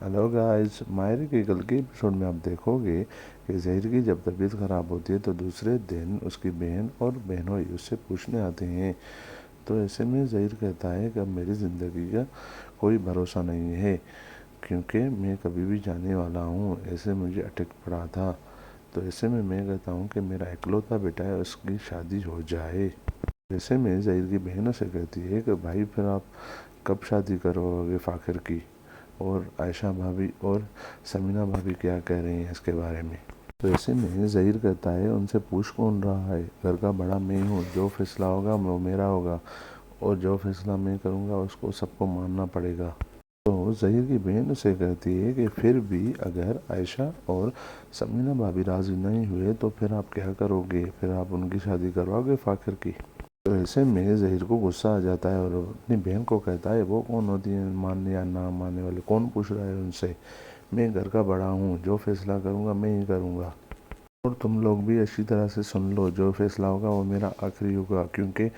Hello guys, माहिर के कल के एपिसोड में आप देखोगे कि ज़हीर की जब तबीयत ख़राब होती है तो दूसरे दिन उसकी बहन और बहनोई उससे पूछने आते हैं। तो ऐसे में ज़हीर कहता है कि अब मेरी ज़िंदगी का कोई भरोसा नहीं है, क्योंकि मैं कभी भी जाने वाला हूँ, ऐसे मुझे अटक पड़ा था। तो ऐसे में मैं कहता हूँ कि मेरा इकलौता बेटा है, उसकी शादी हो जाए। ऐसे में ज़हीर की बहन उसे कहती है कि भाई फिर आप कब शादी करोगे फ़ाखिर की, और आयशा भाभी और समीना भाभी क्या कह रही हैं इसके बारे में। तो ऐसे में ज़हीर कहता है उनसे पूछ कौन रहा है, घर का बड़ा मैं हूँ, जो फैसला होगा वो मेरा होगा, और जो फैसला मैं करूँगा उसको सबको मानना पड़ेगा। तो ज़हीर की बहन उसे कहती है कि फिर भी अगर आयशा और समीना भाभी राज़ी नहीं हुए तो फिर आप क्या करोगे, फिर आप उनकी शादी करवाओगे फ़ाखिर की। तो ऐसे में ज़हीर को गुस्सा आ जाता है और अपनी बहन को कहता है वो कौन होती है मानने या ना मानने वाले, कौन पूछ रहा है उनसे, मैं घर का बड़ा हूँ, जो फैसला करूँगा मैं ही करूँगा। और तुम लोग भी अच्छी तरह से सुन लो, जो फैसला होगा वो मेरा आखिरी होगा, क्योंकि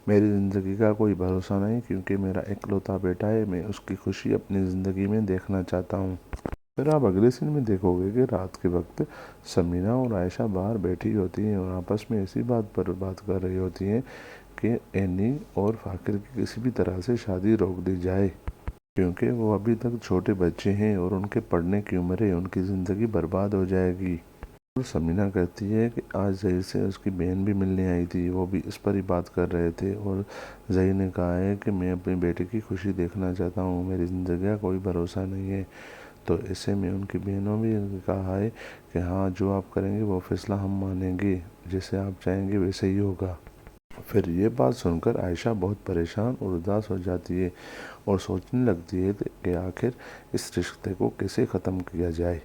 मेरी ज़िंदगी का कोई भरोसा नहीं, क्योंकि मेरा इकलौता बेटा है, मैं उसकी खुशी अपनी ज़िंदगी में देखना चाहता हूँ। फिर आप अगले सीन में देखोगे कि रात के वक्त समीना और आयशा बाहर बैठी होती हैं और आपस में ऐसी बात पर बात कर रही होती हैं कि एनी और फ़ाखिर की किसी भी तरह से शादी रोक दी जाए, क्योंकि वो अभी तक छोटे बच्चे हैं और उनके पढ़ने की उम्र है, उनकी ज़िंदगी बर्बाद हो जाएगी। और समीना कहती है कि आज ज़हीर से उसकी बहन भी मिलने आई थी, वो भी इस पर ही बात कर रहे थे, और ज़हीर ने कहा है कि मैं अपने बेटे की खुशी देखना चाहता हूँ, मेरी ज़िंदगी का कोई भरोसा नहीं है। तो ऐसे में उनकी बहनों भी कहा है कि हाँ, जो आप करेंगे वो फैसला हम मानेंगे, जैसे आप चाहेंगे वैसे ही होगा। फिर ये बात सुनकर आयशा बहुत परेशान और उदास हो जाती है और सोचने लगती है कि आखिर इस रिश्ते को कैसे ख़त्म किया जाए।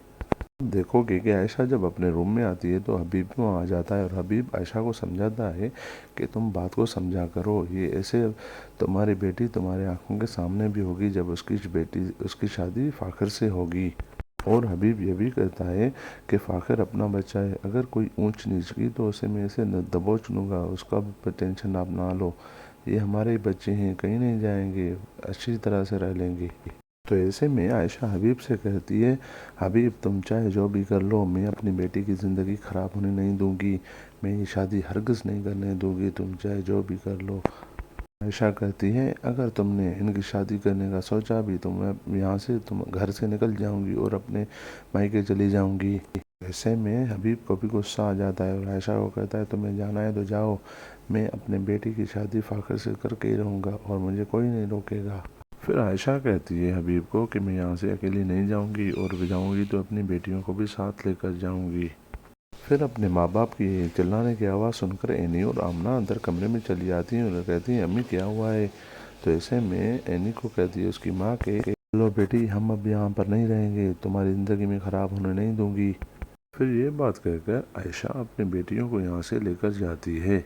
देखोगे कि आयशा जब अपने रूम में आती है तो हबीब भी वहाँ आ जाता है और हबीब आयशा को समझाता है कि तुम बात को समझा करो, ये ऐसे तुम्हारी बेटी तुम्हारे आंखों के सामने भी होगी जब उसकी शादी फ़ाखिर से होगी। और हबीब ये भी कहता है कि फ़ाखिर अपना बच्चा है, अगर कोई ऊंच नीच की तो उसे मैं इसे दबोच लूँगा, उसका टेंशन आप ना लो, ये हमारे ही बच्चे हैं, कहीं नहीं जाएंगे, अच्छी तरह से रह लेंगे। तो ऐसे में आयशा हबीब से कहती है, हबीब तुम चाहे जो भी कर लो, मैं अपनी बेटी की ज़िंदगी ख़राब होने नहीं दूंगी, मैं ये शादी हरगिज़ नहीं करने दूंगी, तुम चाहे जो भी कर लो। आयशा कहती है अगर तुमने इनकी शादी करने का सोचा भी तो मैं यहाँ से तुम घर से निकल जाऊंगी और अपने मायके चली जाऊंगी। ऐसे में हबीब को भी गुस्सा आ जाता है और आयशा को कहता है तुम्हें जाना है तो जाओ, मैं अपने बेटी की शादी फ़ाखिर से करके ही रहूँगा और मुझे कोई नहीं रोकेगा। फिर आयशा कहती है हबीब को कि मैं यहाँ से अकेली नहीं जाऊँगी, और भी जाऊँगी तो अपनी बेटियों को भी साथ लेकर जाऊँगी। फिर अपने माँ बाप की चिल्लाने की आवाज़ सुनकर एनी और आमना अंदर कमरे में चली आती हैं और कहती हैं अम्मी क्या हुआ है। तो ऐसे में एनी को कहती है उसकी माँ के लो बेटी, हम अब यहाँ पर नहीं रहेंगे, तुम्हारी ज़िंदगी में ख़राब होने नहीं दूंगी। फिर ये बात कहकर आयशा अपनी बेटियों को यहाँ से लेकर जाती है।